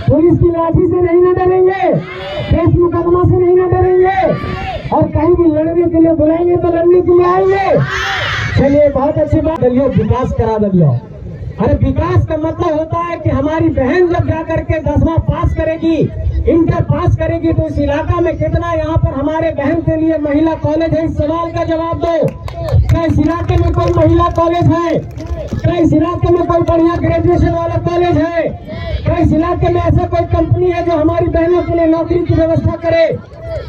Police की लाठी से नहीं न डरेंगे, केस मुकदमा से नहीं न डरेंगे, और कहीं भी लड़ने के लिए बुलाएंगे तो लड़ने के लिए आएंगे। चलिए बहुत अच्छी बात, दलियो विकास करा दलियो। अरे विकास का मतलब होता है कि हमारी बहन जब जाकर के 10वां पास करेगी, इंटर पास करेगी, तो इस इलाका में कितना यहाँ पर हमारे बहन के लिए महिला कॉलेज है, इस सवाल का जवाब दो। क्या इस इलाके में कोई महिला कॉलेज है? क्या इस इलाके में कोई बढ़िया ग्रेजुएशन वाला कॉलेज है? क्या इस इलाके में ऐसा कोई कंपनी है जो हमारी बहनों के लिए नौकरी की व्यवस्था करे?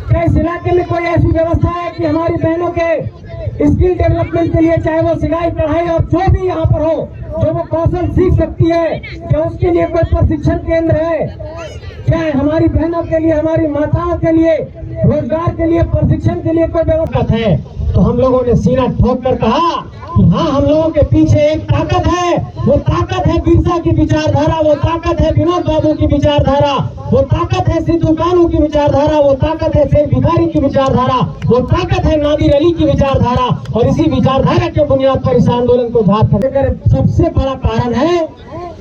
क्या इस इलाके में कोई ऐसी व्यवस्था है कि हमारी बहनों के स्किल डेवलपमेंट के लिए, चाहे वो सिलाई कढ़ाई और जो भी यहाँ पर हो, जो वो कौशल सीख सकती है, क्या उसके लिए कोई प्रशिक्षण केंद्र है? क्या हमारी बहनों के लिए, हमारी माताओं के लिए रोजगार के लिए, प्रशिक्षण के लिए कोई व्यवस्था है? तो हम लोगों ने सीना ठोक कर कहा कि हाँ, हम लोगों के पीछे एक ताकत है। वो ताकत है बिरसा की विचारधारा, वो ताकत है विनोद बाबू की विचारधारा, वो ताकत है सिद्धू कानू की विचारधारा, वो ताकत है शेख भिखारी की विचारधारा, वो ताकत है नादिर अली की विचारधारा। और इसी विचारधारा के बुनियाद पर इस आंदोलन को झारखंड का सबसे बड़ा कारण है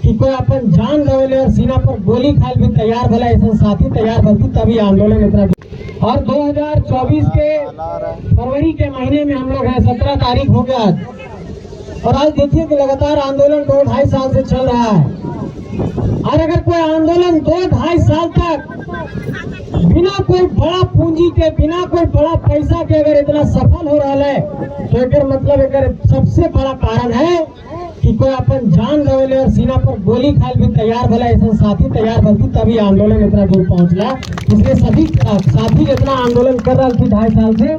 कि कोई अपन जान गवेले और सीना पर गोली खाल भी तैयार भला, ऐसा साथी तैयार भलती, तभी आंदोलन इतना। और 2024 के फरवरी के महीने में हम लोग हैं, 17 तारीख हो गया, और आज देखिए कि लगातार आंदोलन 2-2.5 साल से चल रहा है। और अगर कोई आंदोलन 2-2.5 साल तक बिना कोई बड़ा पूंजी के, बिना कोई बड़ा पैसा के अगर इतना सफल हो रहा है, तो एक मतलब एक सबसे बड़ा कारण है कि कोई अपन जान गवेले और सीना पर गोली खाल भी तैयार भला, ऐसा साथी तैयार भलती, तभी आंदोलन इतना दूर पहुंचला। इसलिए सभी साथी जितना आंदोलन कर रहा थी 2.5 साल से,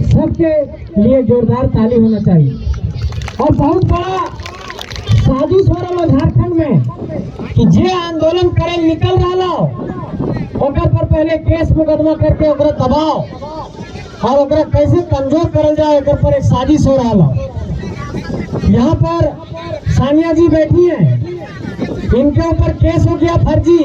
सबके लिए जोरदार ताली होना चाहिए। और बहुत बड़ा साजिश हो रहा है झारखंड में कि जे आंदोलन करे निकल रहा ओकर पर पहले केस मुकदमा करके ओकरा दबाओ और ओकरा कैसे कमजोर करल जाए, ओकर पर एक साजिश हो रहा। यहाँ पर सानिया जी बैठी हैं, इनके ऊपर केस हो गया फर्जी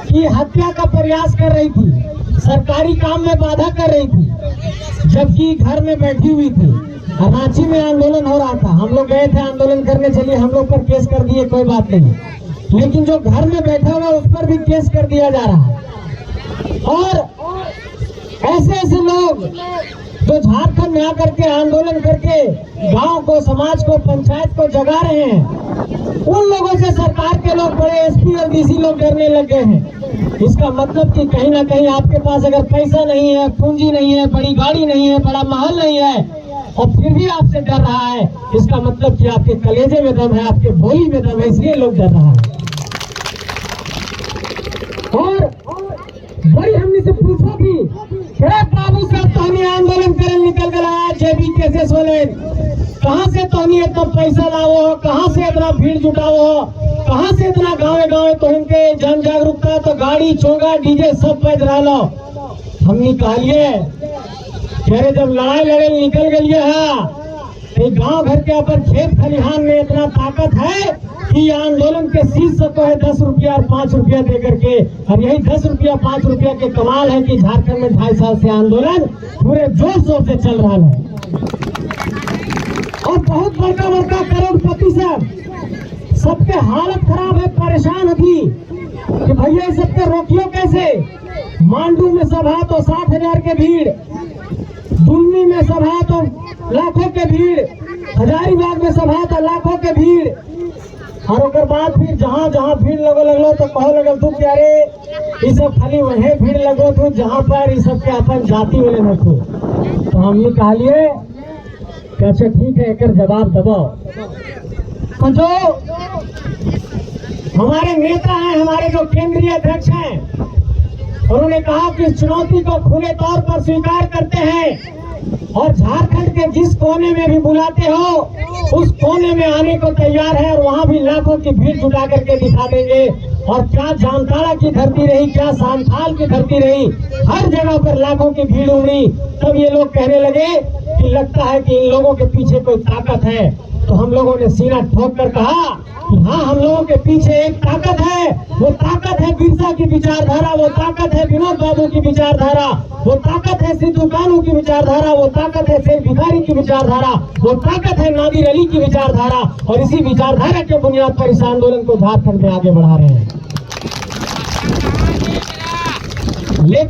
कि हत्या का प्रयास कर रही थी, सरकारी काम में बाधा कर रही थी, जबकि घर में बैठी हुई थी। रांची में आंदोलन हो रहा था, हम लोग गए थे आंदोलन करने, चलिए हम लोग पर केस कर दिए, कोई बात नहीं, लेकिन जो घर में बैठा हुआ उस पर भी केस कर दिया जा रहा है। और ऐसे ऐसे लोग जो झारखंड में आकर के आंदोलन करके गांव को, समाज को, पंचायत को जगा रहे हैं, उन लोगों से सरकार के लोग, बड़े एसपी और डीसी लोग डरने लग गए हैं। इसका मतलब कि कहीं ना कहीं आपके पास अगर पैसा नहीं है, पूंजी नहीं है, बड़ी गाड़ी नहीं है, बड़ा महल नहीं है, और फिर भी आपसे डर रहा है, इसका मतलब कि आपके कलेजे में दम है, आपके बोली में दम है, इसलिए लोग डर रहा है। और बड़ी हमने से पूछा कि बाबू साहब तो हमें आंदोलन करने निकल गया, जेबी केसेस वाले, कहाँ से तो हमें इतना पैसा लाओ, कहाँ से इतना भीड़ जुटाओ, कहाँ से इतना गाँव तो इनके जन जागरूकता, तो गाड़ी चोंगा डीजे सब बज रहा लो। हमने कहिए अरे जब लड़ाई लड़े निकल गई है, गांव भर के अपन खेत खलिहान में इतना ताकत है कि आंदोलन के शीर्ष को है 10 रुपया और 5 रुपया दे करके, और यही 10 रुपया 5 रुपया के कमाल है कि झारखंड में 2.5 साल से आंदोलन पूरे जोर शोर से चल रहा है। और बहुत बड़का बड़का करोड़पति सबके हालत खराब है, परेशान थी कि भैया सबके रोकियो कैसे। मांडू में सभा तो 60,000 के भीड़, दुन्नी में सभा तो लाखों के भीड़, हजारीबाग में सभा तो लाखों के भीड़, और उसके बाद फिर जहाँ जहाँ भीड़ लगो तो कहो लगल तू क्या रे, ये सब खाली वही भीड़ लगो तू जहाँ पर ये सब के अपन जाति वाले न थे। तो हमने कहा लिए अच्छा ठीक है, एक जवाब दबाओ। तो जो हमारे नेता हैं, हमारे जो केंद्रीय अध्यक्ष हैं, उन्होंने कहा कि इस चुनौती को खुले तौर पर स्वीकार करते हैं और झारखंड के जिस कोने में भी बुलाते हो उस कोने में आने को तैयार है, और वहाँ भी लाखों की भीड़ जुटा करके दिखा देंगे। और क्या जामताड़ा की धरती रही, क्या सांथाल की धरती रही, हर जगह पर लाखों की भीड़ उमड़ी। तब ये लोग कहने लगे कि लगता है कि इन लोगों के पीछे कोई ताकत है। तो हम लोगों ने सीना ठोक कर कहा कि हाँ, हम लोगों के पीछे एक ताकत है। वो ताकत है बिरसा की विचारधारा, वो ताकत है विनोद बाबू की विचारधारा, वो ताकत है सिद्धू कानू की विचारधारा, वो ताकत है शेख भिखारी की विचारधारा, वो ताकत है नादिर अली की विचारधारा। और इसी विचारधारा के बुनियाद पर इस आंदोलन को झारखंड में आगे बढ़ा रहे हैं।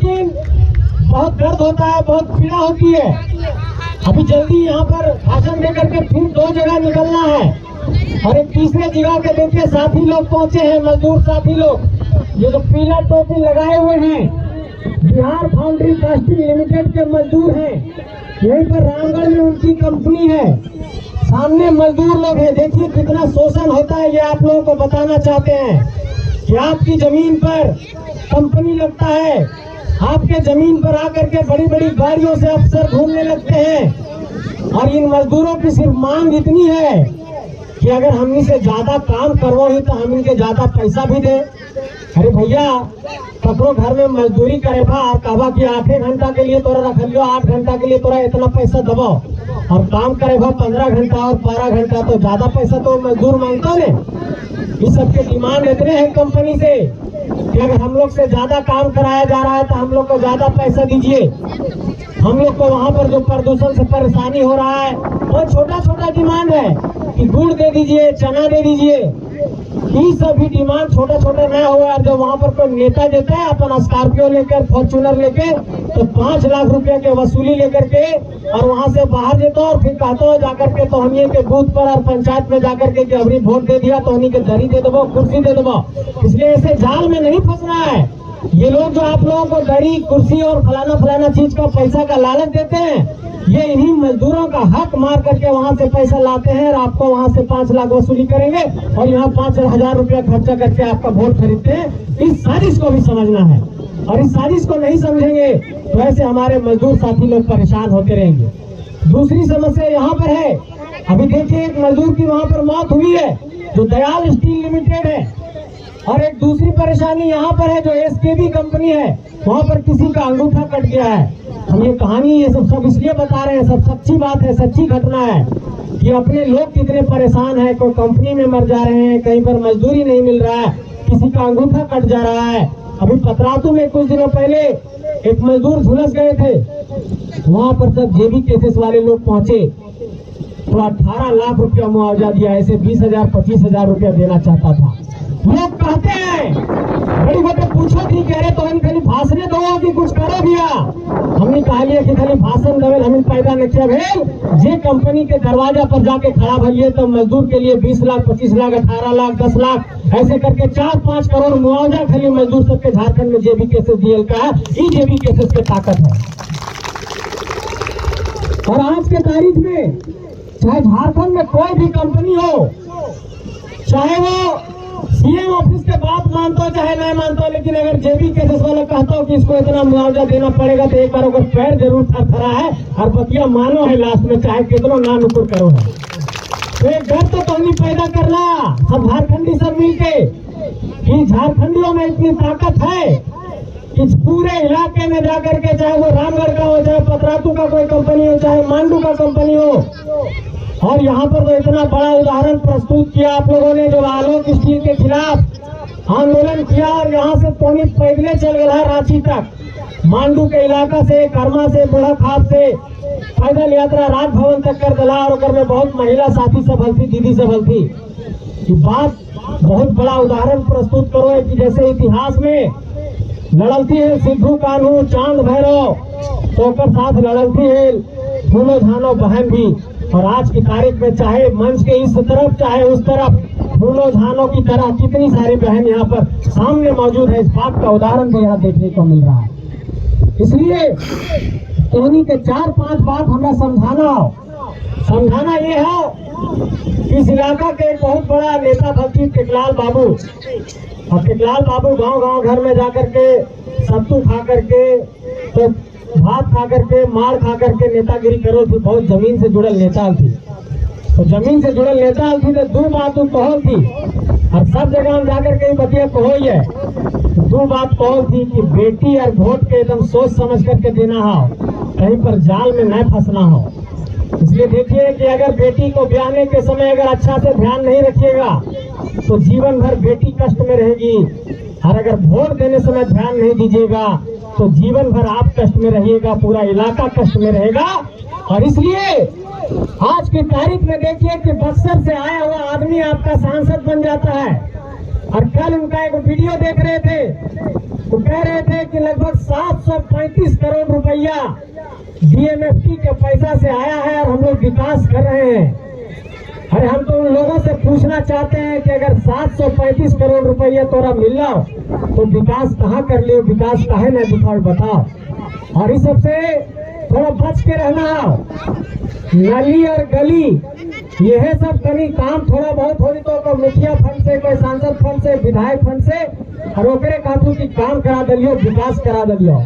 लेकिन बहुत दर्द होता है, बहुत पीड़ा होती है। अभी जल्दी यहाँ पर भाषण दे करके फिर 2 जगह निकलना है और एक तीसरे जगह के देखिए साथी लोग पहुंचे हैं, मजदूर साथी लोग, ये जो पीला टोपी लगाए हुए हैं बिहार फाउंड्री कास्टिंग लिमिटेड के मजदूर हैं। यहीं पर रामगढ़ में उनकी कंपनी है, सामने मजदूर लोग हैं। देखिए कितना शोषण होता है, ये आप लोगों को बताना चाहते हैं कि आपकी जमीन पर कंपनी लगता है, आपके जमीन पर आकर के बड़ी बड़ी गाड़ियों से अफसर घूमने लगते हैं और इन मजदूरों की सिर्फ मांग इतनी है कि अगर हम इनसे ज्यादा काम करवाए तो हम इनके ज्यादा पैसा भी दे। अरे भैया कपड़ों घर में मजदूरी करे बा और कहवा कि 8 घंटा के लिए तोरा रख लियो, 8 घंटा के लिए तोरा इतना पैसा दबाओ और काम करे बा 15 घंटा और 12 घंटा, तो ज्यादा पैसा तो मजदूर मांगता ने। इस सबके डिमांड इतने हैं कंपनी से कि अगर हम लोग से ज्यादा काम कराया जा रहा है तो हम लोग को ज्यादा पैसा दीजिए। हम लोग को वहाँ पर जो प्रदूषण से परेशानी हो रहा है वो छोटा छोटा डिमांड है कि गुड़ दे दीजिए, चना दे दीजिए, ये सभी डिमांड छोटा छोटा न हो। और जब वहाँ पर कोई नेता देता है अपन स्कॉर्पियो लेकर, फॉर्चूनर लेकर, तो 5 लाख रुपए के वसूली लेकर के और वहाँ से बाहर देता और फिर कहता हो जाकर के तो हम के बूथ पर और पंचायत में जाकर के अभी वोट दे दिया तो उन्हीं के दरी दे दो, कुर्सी दे दो। इसलिए ऐसे जाल में नहीं फंसना है। ये लोग जो आप लोगों को दरी, कुर्सी और फलाना फलाना चीज का पैसा का लालच देते हैं, ये इन्हीं मजदूरों का हक मार करके वहाँ से पैसा लाते हैं और आपको वहाँ से 5 लाख वसूली करेंगे और यहाँ 5,000 रुपया खर्चा करके आपका वोट खरीदते हैं। इस साजिश को भी समझना है और इस साजिश को नहीं समझेंगे तो ऐसे हमारे मजदूर साथी लोग परेशान होते रहेंगे। दूसरी समस्या यहाँ पर है, अभी देखिए एक मजदूर की वहाँ पर मौत हुई है जो दयाल स्टील लिमिटेड है, और एक दूसरी परेशानी यहाँ पर है जो एसकेबी कंपनी है, वहाँ पर किसी का अंगूठा कट गया है। हम ये कहानी ये सब इसलिए बता रहे हैं, सब सच्ची बात है, सच्ची घटना है कि अपने लोग कितने परेशान हैं। कोई कंपनी में मर जा रहे हैं, कहीं पर मजदूरी नहीं मिल रहा है, किसी का अंगूठा कट जा रहा है। अभी पतरातू में कुछ दिनों पहले एक मजदूर झुलस गए थे, वहाँ पर सब जेबी केसेस वाले लोग पहुंचे तो 18 लाख रुपया मुआवजा दिया। ऐसे 20,000 25,000 रुपया देना चाहता था। लोग कहते हैं बड़ी बड़े पूछो थी, कह रहे तो हम खाली भाषण दो कि कुछ करो भैया। हमने कहा लिया कि खाली भाषण देवे हम पैदा नहीं किया भेल। जे कंपनी के दरवाजा पर जाके खड़ा भइए तो मजदूर के लिए 20 लाख 25 लाख 18 लाख 10 लाख ऐसे करके 4-5 करोड़ मुआवजा खाली मजदूर सबके झारखंड में जेबी केसेस दिए का है। ये जेबी केसेस की ताकत है। और आज के तारीख में चाहे झारखंड में कोई भी कंपनी हो, चाहे वो सीएम ऑफिस के बात मानता हो चाहे नहीं मानता हो, लेकिन अगर जेबी केसेस वाला कहता हो कि इसको इतना मुआवजा देना पड़ेगा तो एक बार अगर पैर जरूर थरथरा है और बतिया मानो है लास्ट में, चाहे कितना ना नुकुर करो है। तो एक डर तो हमने पैदा करना सब झारखंडी सब मिलके कि झारखंडियों में इतनी ताकत है कि पूरे इलाके में जाकर के, चाहे वो रामगढ़ का हो, चाहे पतरातू का कोई कंपनी हो, चाहे मांडू का कंपनी हो, और यहाँ पर तो इतना बड़ा उदाहरण प्रस्तुत किया आप लोगों ने जो आलोक स्टील के खिलाफ आंदोलन किया और यहाँ से पौनी पैदले चल गया है रांची तक, मांडू के इलाका से, कर्मा से, बुढ़ा खाप से पैदल यात्रा राजभवन तक कर दिला। और अगर में बहुत महिला साथी सब हल्थी, दीदी सब हल्थी। ये बात बहुत बड़ा उदाहरण प्रस्तुत करो है कि जैसे इतिहास में लड़लती है सिद्धू कान्हू, चांद भैरव, तो साथ लड़लती है फूलो झानो बहन भी। और आज की तारीख में चाहे मंच के इस तरफ चाहे उस तरफ फूलो झानो की तरह कितनी सारी बहन यहाँ पर सामने मौजूद है। इस बात का उदाहरण भी यहाँ देखने को मिल रहा है। इसलिए कहानी के 4-5 बात हमें समझाना ये है कि इस इलाका के एक बहुत बड़ा नेता भक्ति टिकलाल बाबू, और टिकलाल बाबू गांव-गांव घर में जाकर के सत्तू खा करके, तो भात खा करके, मार खा करके नेतागिरी करो थी। बहुत जमीन से जुड़ल नेता थी, तो जमीन से जुड़ल नेता थी तो 2 बात कहो थी और सब जगह हम जाकर के बतिया कहो ही है। 2 बात कहो थी कि बेटी और वोट के एकदम सोच समझ करके देना हो, कहीं पर जाल में न फंसना हो। इसलिए देखिए कि अगर बेटी को ब्याहने के समय अगर अच्छा से ध्यान नहीं रखिएगा तो जीवन भर बेटी कष्ट में रहेगी, और अगर वोट देने समय ध्यान नहीं दीजिएगा तो जीवन भर आप कष्ट में रहिएगा, पूरा इलाका कष्ट में रहेगा। और इसलिए आज की तारीख में देखिए कि बक्सर से आया हुआ आदमी आपका सांसद बन जाता है। और कल उनका एक वीडियो देख रहे थे वो कह रहे थे कि लगभग 735 करोड़ रुपया डीएमएफटी के पैसा से आया है और हम लोग विकास कर रहे हैं। अरे हम तो उन लोगों से पूछना चाहते हैं कि अगर 735 करोड़ रुपया तोरा मिल रहा तो विकास कहाँ कर लियो, विकास काहे न दिखाओ बताओ। और इस सबसे थोड़ा बच के रहना। नली और गली यह सब कहीं काम थोड़ा बहुत हो तो कोई मुखिया फंड से, कोई सांसद फंड से, विधायक फंड से और ओकरे कहूँ कि काम करा दिलियो, विकास करा दिलियो।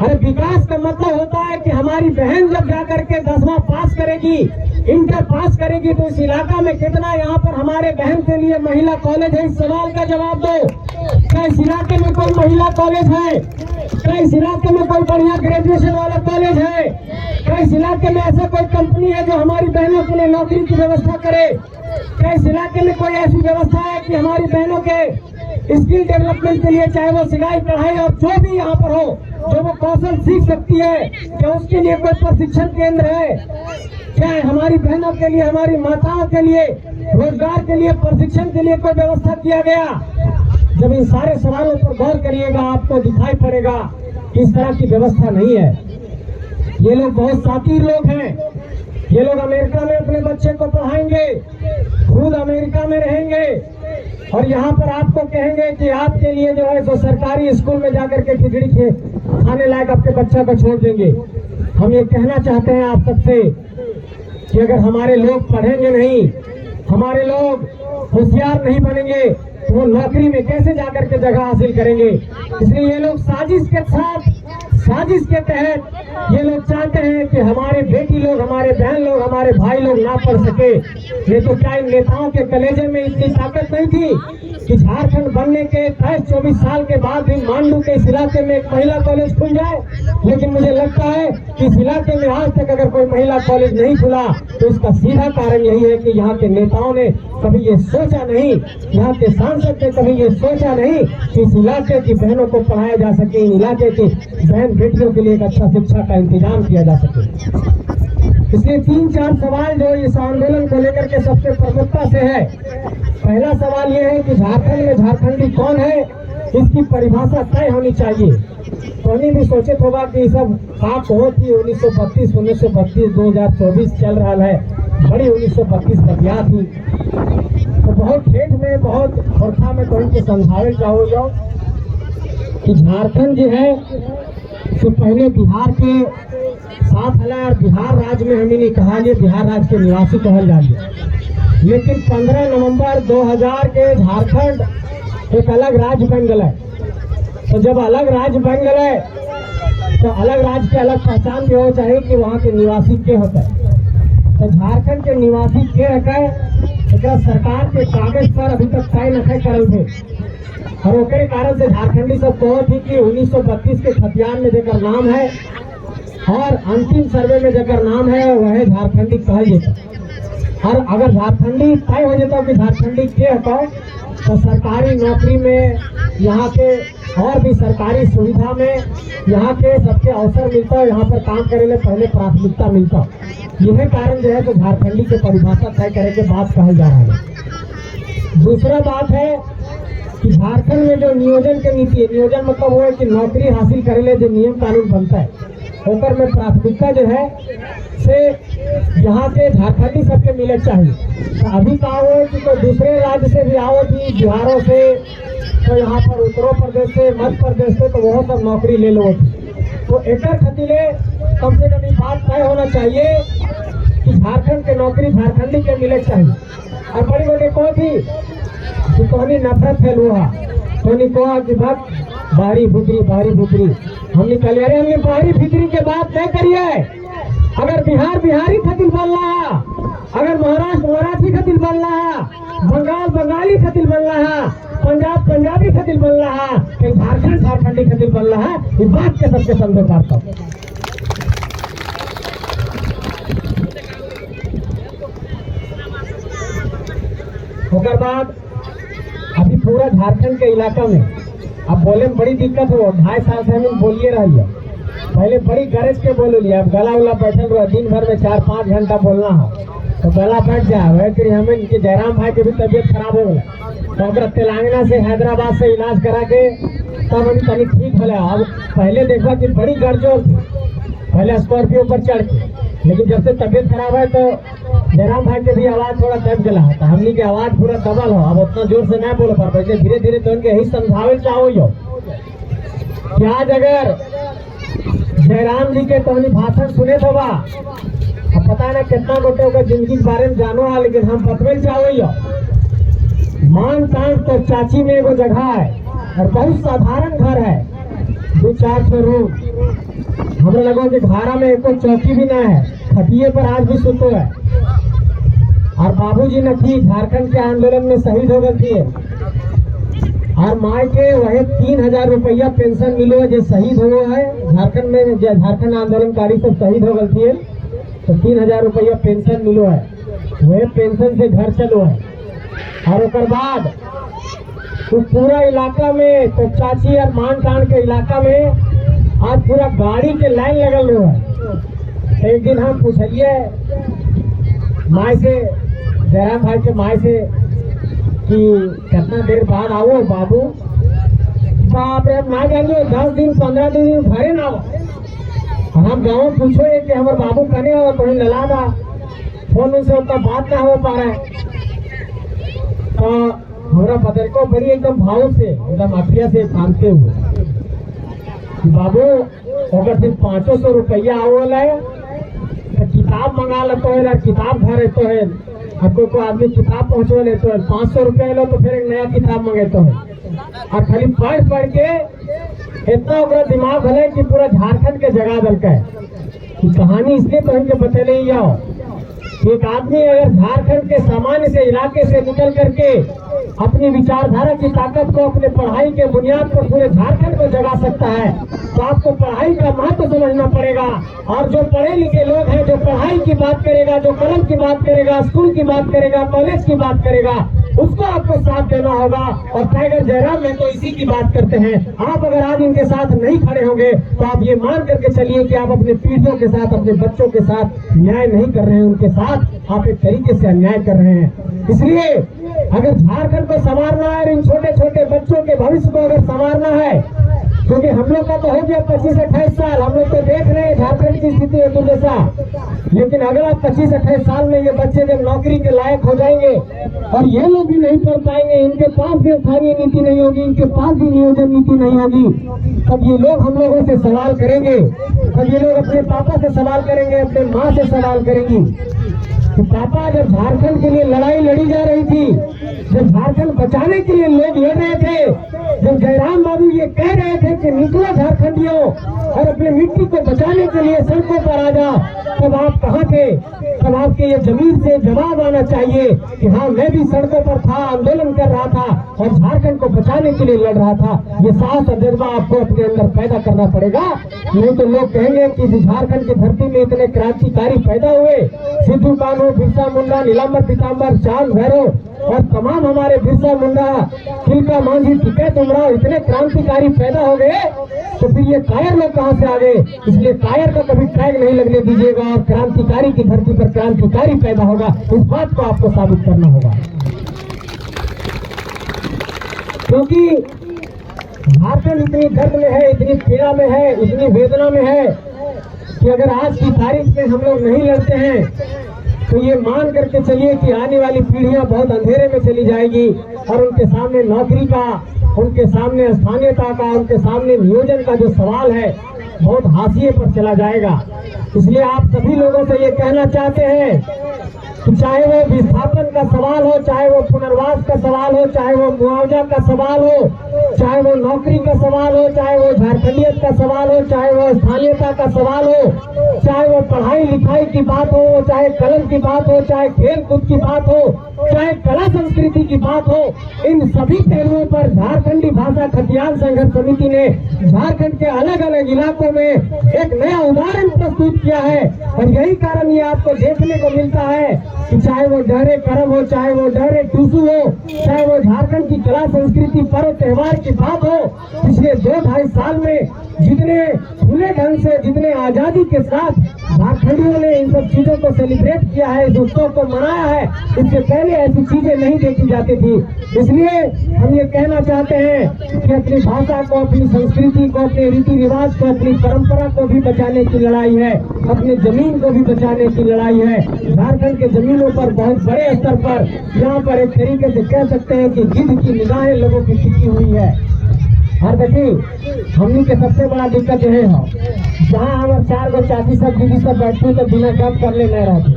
अरे विकास का मतलब होता है कि हमारी बहन जब जाकर के 10वां पास करेगी, इंटर पास करेगी तो इस इलाका में कितना यहाँ पर हमारे बहन के लिए महिला कॉलेज है, इस सवाल का जवाब दो। क्या इस इलाके में कोई महिला कॉलेज है? क्या इस इलाके में कोई बढ़िया ग्रेजुएशन वाला कॉलेज है? क्या इस इलाके में ऐसा कोई कंपनी है जो हमारी बहनों के लिए नौकरी की व्यवस्था करे? क्या इस इलाके में कोई ऐसी व्यवस्था है कि हमारी बहनों के स्किल डेवलपमेंट के लिए, चाहे वो सिलाई कढ़ाई और जो भी यहाँ पर हो, जो वो कौशल सीख सकती है, क्या उसके लिए कोई प्रशिक्षण केंद्र है? क्या हमारी बहनों के लिए, हमारी माताओं के लिए रोजगार के लिए, प्रशिक्षण के लिए कोई व्यवस्था किया गया? जब इन सारे सवालों पर गौर करिएगा आपको दिखाई पड़ेगा कि इस तरह की व्यवस्था नहीं है। ये लोग बहुत शातिर लोग हैं। ये लोग अमेरिका में अपने बच्चे को पढ़ाएंगे, खुद अमेरिका में रहेंगे और यहाँ पर आपको कहेंगे कि आपके लिए जो है सो सरकारी स्कूल में जाकर के खिचड़ी खाने लायक आपके बच्चा को छोड़ देंगे। हम ये कहना चाहते हैं आप सबसे कि अगर हमारे लोग पढ़ेंगे नहीं, हमारे लोग होशियार नहीं बनेंगे तो वो नौकरी में कैसे जाकर के जगह हासिल करेंगे? इसलिए ये लोग साजिश के साथ, साजिश के तहत ये लोग चाहते हैं कि हमारे बेटी लोग, हमारे बहन लोग, हमारे भाई लोग ना पढ़ सके। ये तो क्या इन नेताओं के कलेजे में इतनी ताकत नहीं थी कि झारखंड बनने के 23-24 साल के बाद भी मान लू के इस इलाके में एक महिला कॉलेज खुल जाए? लेकिन मुझे लगता है कि इस इलाके में आज तक अगर कोई महिला कॉलेज नहीं खुला तो इसका सीधा कारण यही है कि यहाँ के नेताओं ने कभी ये सोचा नहीं, यहाँ के सांसद ने कभी ये सोचा नहीं कि इस इलाके की बहनों को पढ़ाया जा सके, इन इलाके की बहन बेटियों के लिए एक अच्छा शिक्षा का इंतजाम किया जा सके। इसलिए 3-4 सवाल जो इस आंदोलन को लेकर के सबसे प्रमुखता से है। पहला सवाल ये है कि झारखंड में झारखंडी कौन है, इसकी परिभाषा तय होनी चाहिए। कहीं भी सोचित होगा कि सब बात बहुत ही 1932, 2024 चल रहा है, बड़ी 1932 बदिया थी तो बहुत ठेठ में, बहुत खोरखा में कहीं के समझावे चाहो जाओ कि झारखंड जो है तो पहले बिहार के साथ हला और बिहार राज्य में हमें नहीं कहा, बिहार राज्य के निवासी कहल जाए। लेकिन 15 नवंबर 2000 के झारखंड एक अलग राज्य बन गए। तो जब अलग राज्य बन गए तो अलग राज्य के अलग पहचान भी हो चाहिए कि वहाँ के निवासी के होता है। तो झारखंड के निवासी के है सरकार के कागज पर अभी तक तय न करल थे और ओकरे कारण से झारखंडी सब कहो थी कि 1932 के खतियान में जेकर नाम है और अंतिम सर्वे में जेकर नाम है वह झारखंडी कहल जाता। और अगर झारखंडी तय हो जाता कि झारखंडी के होता तो सरकारी नौकरी में, यहाँ के और भी सरकारी सुविधा में यहाँ के सबके अवसर मिलता, यहाँ पर काम करे ले पहले प्राथमिकता मिलता। यह कारण जो है तो झारखंडी के परिभाषा तय करे के बात कहल जा रहा है। दूसरा बात है कि झारखंड में जो नियोजन के नीति है, नियोजन मतलब वो है कि नौकरी हासिल करे ले जो नियम कानून बनता है ओकर में प्राथमिकता जो है से यहाँ के झारखंडी सबके मिले चाहिए। तो अभी कहा हुआ है कि कोई दूसरे राज्य से भी आओ थी, बिहारों से, तो यहाँ पर उत्तर प्रदेश से, मध्य प्रदेश से, तो वह सब नौकरी ले लो थी। तो एक खतीले कम से कम बात तय होना चाहिए कि झारखंड के नौकरी झारखंडी के मिले चाहिए। और बड़ी बड़ी कहो थी कि तोहनी नफरत फैलुआ, तोहनी कहा कि भक्त बाहरी भीतरी हमने कल अरे हमने बाहरी भीतरी के बात नहीं करिए। अगर बिहार बिहारी खतिल बन रहा, अगर महाराष्ट्र मराठी खतिल बन रहा, बंगाल बंगाली खतिल बन रहा, पंजाब पंजाबी खतिल बन रहा, कहीं झारखंड झारखंडी खतिल बन रहा, इस बात के सबके संदेह पाता हूँ। उसके बाद अभी पूरा झारखंड के इलाका में अब बोले में बड़ी दिक्कत हो, 2.5 साल से हम बोलिए रही है। पहले बड़ी गरज के बोल लिया, अब गला उला बैठल रहा, दिन भर में 4-5 घंटा बोलना है तो गला बैठ जाए। फिर हमें इनके जयराम भाई की भी तबीयत खराब हो गया तो अगर तेलंगाना से, हैदराबाद से इलाज करा के तब अभी तनी ठीक भले। अब पहले देखा कि बड़ी गड़जोर थी, पहले स्कॉर्पियो पर चढ़ के, लेकिन जब से तबीयत खराब है तो जयराम भाई के भी आवाज थोड़ा दब गया था, हमनी के आवाज पूरा दबल हो, अब उतना जोर से नहीं बोल पा रहे। धीरे धीरे तो उनके यही समझावे चाहो कि आज अगर जयराम जी के तोहनी भाषण सुने तो बा, अब पता ना कितना गोटे होगा जिंदगी के बारे में जानो है, लेकिन हम बतवे चाहो मान तान तो चाची में एगो जगह है और बहुत साधारण घर है, 2-4 रूम। हमें लगो कि घारा में एक चौकी भी ना है, खटिए पर आज भी सुतो है। और बाबूजी न थी, झारखंड के आंदोलन में शहीद हो गए थे, और माई के वही 3000 रुपया पेंशन मिलो है, जो शहीद हुए है झारखंड में, झारखंड आंदोलनकारी सब शहीद हो गए थे, तो 3000 रुपया पेंशन मिलो है, वही पेंशन से घर चलो है। और उसके बाद तो पूरा इलाका में तो चाची और मान टान के इलाका में आज पूरा गाड़ी के लाइन लगल रहा है। एक दिन हम पूछिए माई से, जयराम भाई के माई से कि कितना देर बाद आओ बाबू, बाप रे ना जानिए 10 दिन 15 दिन घरे ना आओ। हम गाँव पूछो कि हमारे बाबू कने हो, कहीं लला दा, फोन उनसे उतना बात ना हो पा रहा है। तो हमारा पतर को बड़ी एकदम भाव से एकदम अखिया से थामते हुए बाबू अगर फिर 500 रुपया आवल है तो किताब मंगा लेते है, किताब घर तो है, आपको कोई आदमी किताब पहुंचवा लेते है, 500 रुपया लो तो फिर एक नया किताब मंगेते है। और खाली पढ़ के इतना दिमाग है कि पूरा झारखंड के जगा दल का है। कहानी इसलिए तो हमके बतले जाओ, एक आदमी अगर झारखंड के सामान्य से इलाके से निकल करके अपनी विचारधारा की ताकत को अपने पढ़ाई के बुनियाद पर पूरे झारखंड को जगा सकता है, तो आपको पढ़ाई का महत्व समझना पड़ेगा। और जो पढ़े लिखे लोग हैं, जो पढ़ाई की बात करेगा, जो कलम की बात करेगा, स्कूल की बात करेगा, कॉलेज की बात करेगा, उसको आपको साथ देना होगा। और टाइगर जयराम में तो इसी की बात करते हैं। आप अगर आज इनके साथ नहीं खड़े होंगे तो आप ये मान करके चलिए कि आप अपने पीढ़ियों के साथ, अपने बच्चों के साथ न्याय नहीं कर रहे हैं, उनके साथ आप एक तरीके से अन्याय कर रहे हैं। इसलिए अगर झारखंड को संवारना है और इन छोटे छोटे बच्चों के भविष्य को अगर संवारना है, क्योंकि हम लोग का तो हो गया 25-28 साल, हम लोग तो देख रहे हैं झारखंड की स्थिति है तो जैसा, लेकिन अगला 25-28 साल में ये बच्चे जब नौकरी के लायक हो जाएंगे और ये लोग भी नहीं पढ़ पाएंगे, इनके पास भी स्थानीय नीति नहीं होगी, इनके पास भी नियोजन नीति नहीं होगी, तब ये लोग हम लोगों से सवाल करेंगे, तब ये लोग अपने पापा से सवाल करेंगे, अपने माँ से सवाल करेंगी कि पापा जब झारखंड के लिए लड़ाई लड़ी जा रही थी, जब झारखंड बचाने के लिए लोग लड़ रहे थे, जब जयराम बाबू ये कह रहे थे कि निकलो झारखंडियों और अपने मिट्टी को बचाने के लिए सड़कों पर आ जा, तब आप कहाँ थे? तब आपके ये जमीन से जवाब आना चाहिए कि हाँ मैं भी सड़कों पर था, आंदोलन कर रहा था और झारखंड को बचाने के लिए लड़ रहा था। ये साहस और जज्बा आपको अपने अंदर पैदा करना पड़ेगा, नहीं तो लोग कहेंगे कि झारखंड की धरती में इतने क्रांतिकारी पैदा हुए, सिद्धू कान्हू, बिरसा मुंडा, नीलांबर पीताम्बर, चांद भैरव और तमाम हमारे बिरसा मुंडा, तिलका मांझी, टिकैत उमराव इतने क्रांतिकारी पैदा हो गए, तो फिर ये कायर लोग कहाँ से आ गए? इसलिए कायर का कभी टैग नहीं लगने दीजिएगा और क्रांतिकारी की धरती पर क्रांतिकारी पैदा होगा, इस बात को आपको साबित करना होगा। क्योंकि झारखंड इतनी दर्द में है, इतनी पीड़ा में है, इतनी वेदना में है कि अगर आज की तारीख में हम लोग नहीं लड़ते हैं तो ये मान करके चलिए कि आने वाली पीढ़ियां बहुत अंधेरे में चली जाएगी और उनके सामने नौकरी का, उनके सामने स्थानीयता का, उनके सामने नियोजन का जो सवाल है बहुत हाशिए पर चला जाएगा। इसलिए आप सभी लोगों से ये कहना चाहते हैं कि चाहे वो विस्थापन का सवाल हो, चाहे वो पुनर्वास का सवाल हो, चाहे वो मुआवजा का सवाल हो, चाहे वो नौकरी का सवाल हो, चाहे वो झारखंडियत का सवाल हो, चाहे वो स्थानीयता का सवाल हो, चाहे वो पढ़ाई लिखाई की बात हो, चाहे कलम की बात हो, चाहे खेल कूद की बात हो, चाहे कला संस्कृति की बात हो, इन सभी पहलुओं पर झारखंडी भाषा खतियान संघर्ष समिति ने झारखंड के अलग अलग इलाकों में एक नया उदाहरण प्रस्तुत किया है। और यही कारण ये आपको देखने को मिलता है कि चाहे वो डहरे करम हो, चाहे वो डहरे टूसू हो, चाहे वो झारखंड की कला संस्कृति पर्व त्योहार की बात हो, पिछले 2-2.5 साल में जितने खुले ढंग से जितने आजादी के साथ झारखंडियों ने इन सब चीजों को सेलिब्रेट किया है, इस उत्सव को मनाया है, इससे पहले ऐसी चीजें नहीं देखी जाती थी। इसलिए हम ये कहना चाहते हैं कि अपनी भाषा को, अपनी संस्कृति को, अपने रीति रिवाज को, अपनी परंपरा को भी बचाने की लड़ाई है, अपने जमीन को भी बचाने की लड़ाई है। झारखंड के जमीनों पर बहुत बड़े स्तर पर यहाँ पर एक तरीके से कह सकते हैं कि गिद्ध की निगाहें लोगों की टिकी हुई है। और देखिए हमनी के सबसे बड़ा दिक्कत यह है, जहाँ हमारे 4 गो चाची सब दीदी सब बैठते तो बिना गप कर ले नहीं रहते,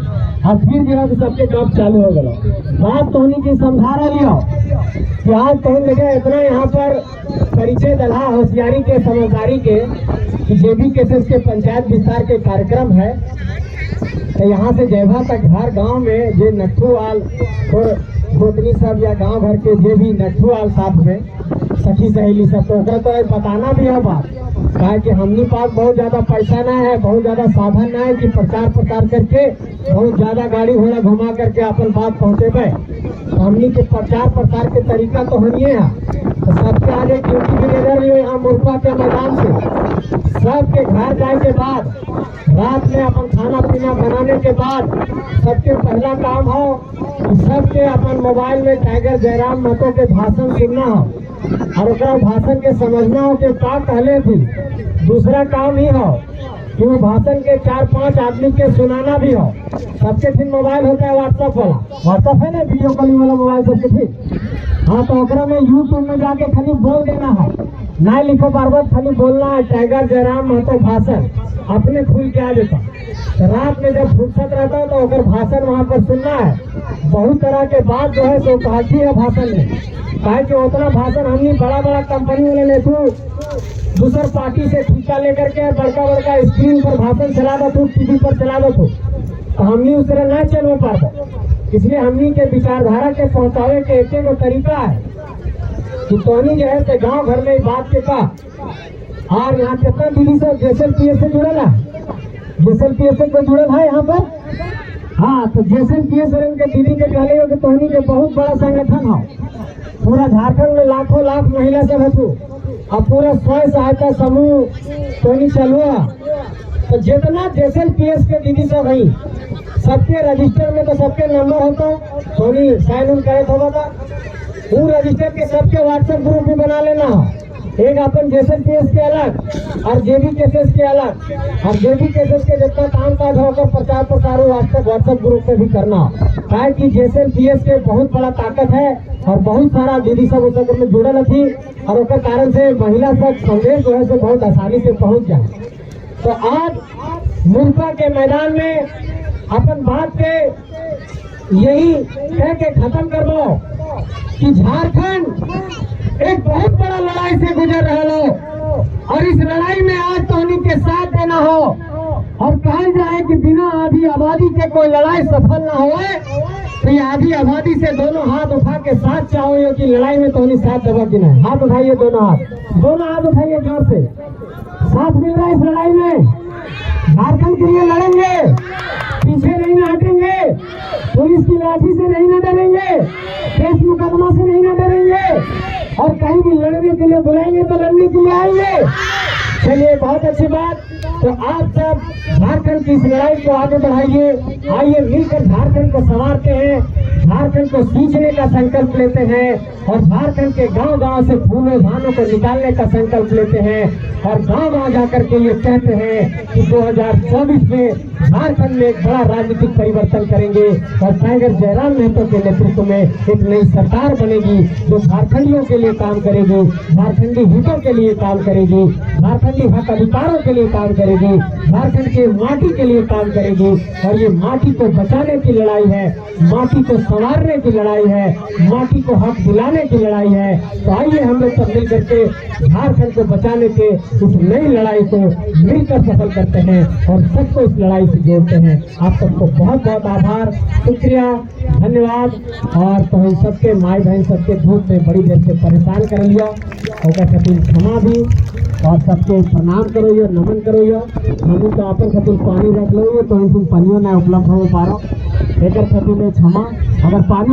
अब फिर जो है सबके गप चालू हो गए। बात तो उन्हीं की समझा लियो कि आज तो लगे इतना यहाँ पर परिचय दला होशियारी के, समझदारी के, कि जेबी केसेस के पंचायत विस्तार के कार्यक्रम है। तो यहाँ से जयभा तक हर गांव में जे नट्ठूवाल और गोतनी सब या गांव भर के जे भी नट्ठूवाल साथ में सखी सहेली सब, तो बताना भी है बात, कहा कि हमनी पास बहुत ज्यादा पैसा ना है, बहुत ज्यादा साधन ना है कि प्रचार प्रसार करके बहुत ज्यादा गाड़ी घोड़ा घुमा करके अपन बात पहुँचे पे। तो हमनी के प्रचार प्रसार के तरीका तो हम ये है, तो सबके आगे ड्यूटी भी ले रही हो यहाँ मुर्फा के मैदान से, सबके घर जाए के बाद रात में अपन खाना पीना बनाने के बाद सबके पहला काम हो कि सबके अपन मोबाइल में टाइगर जयराम महतो के भाषण सुनना हो और उसका भाषण के समझना हो कि क्या कहले थी। दूसरा काम ही हो कि वो भाषण के 4-5 आदमी के सुनाना भी हो। सबके ठीक मोबाइल होता है व्हाट्सएप वाला, व्हाट्सएप है ना, वीडियो कॉलिंग वाला मोबाइल सबके ठीक। हाँ, तो ओकरा में यूट्यूब में जाके खाली बोल देना है, ना लिखो बार बार, खाली बोलना है टाइगर जयराम महतो भाषण, अपने खुल के आ जाता। तो रात में जब फुर्सत रहता है तो ओकर भाषण वहाँ पर सुनना है। बहुत तरह के बात जो है सो कहती है भाषण में, कहे कि उतना भाषण हमने बड़ा बड़ा कंपनी वाले ने दूसर पार्टी से ठेका लेकर के बड़का बड़का स्क्रीन पर भाषण चला दो, टीवी पर चला दो, तो हमने उस तरह न चल पाता। इसलिए हमनी के विचारधारा के पहुँचावे के एक एक तरीका है कि तोनी जो है गाँव घर में बात के का। और यहाँ कितना दीदी से JSLPS से जुड़ल है, JSLPS से जुड़ल है यहाँ पर। हाँ, तो JSLPS के दीदी के कहले हो कि तोहनी के बहुत बड़ा संगठन हो, पूरा झारखंड में लाखों लाख महिला सब है, अब पूरा स्वयं सहायता समूह तोहनी चलुआ। तो जितना JSLPS के दीदी सब है सबके रजिस्टर में तो सबके नंबर होता, तोहनी साइन इन करे तो बता, वो रजिस्टर के सबके व्हाट्सएप ग्रुप भी बना लेना हो, एक अपन JSLPS के अलग और जेबी केसेस के अलग, और जेबी केसेस के जितना काम काज होकर प्रचार प्रसार व्हाट्सएप ग्रुप पे भी करना। कहा कि JSLPS के बहुत बड़ा ताकत है और बहुत सारा दीदी सब उस में जुड़ल थी, और उसके कारण से महिला सब संदेश जो है से बहुत आसानी से पहुंच जाए। तो आज मुर्फा के मैदान में अपन बात के यही कह के खत्म कर दो कि झारखंड एक बहुत बड़ा लड़ाई से गुजर रहा हो, और इस लड़ाई में आज तो उन्हीं के साथ देना हो। और कहा जाए कि बिना आधी आबादी के कोई लड़ाई सफल ना हो, तो ये आधी आबादी से दोनों हाथ उठा के साथ चाहो कि लड़ाई में तो उन्हीं साथ दबा कि नहीं। हाथ उठाइए, दोनों हाथ उठाइए जोर से, साथ मिल रहा है इस लड़ाई में। झारखंड के लिए लड़ेंगे, पीछे नहीं न हटेंगे, पुलिस की लाठी से नहीं न डरेंगे, केस मुकदमा से नहीं न डरेंगे, और कहीं भी लड़ने के लिए बुलाएंगे तो लड़ने के लिए आएंगे। चलिए, बहुत अच्छी बात। तो आप सब झारखंड की इस लड़ाई को आगे बढ़ाइए, आइए मिलकर झारखंड को संवारते हैं, झारखंड को सींचने का संकल्प लेते हैं, और झारखंड के गांव गांव से भूले धानों को निकालने का संकल्प लेते हैं, और गांव गांव जाकर के ये कहते हैं कि 2024 में झारखंड में एक बड़ा राजनीतिक परिवर्तन करेंगे, और टाइगर जयराम महतो के नेतृत्व में एक नई सरकार बनेगी जो झारखंडियों के लिए काम करेगी, झारखंडी हितों के लिए काम करेगी, झारखंडी हक अधिकारों के लिए काम करेगी, झारखंड के माटी के लिए काम करेगी। और ये माटी को बचाने की लड़ाई है, माटी को संवारने की लड़ाई है, माटी को हक दिलाने की लड़ाई है। तो आइए हम लोग सब मिल करके झारखंड को बचाने के इस नई लड़ाई को मिलकर सफल करते हैं और सबको इस लड़ाई से जोड़ते हैं। आप सबको बहुत बहुत आभार, शुक्रिया, धन्यवाद। और तो हम सबके माई बहन सबके धूप में बड़ी देर से परेशान कर लिया, और खातिर क्षमा भी, और सबके प्रणाम करो, नमन करो। हम तो अपन खातिर पानी रख लो, तो हम पानियों न उपलब्ध हो पा रहा, एक खातिर क्षमा। अगर पानी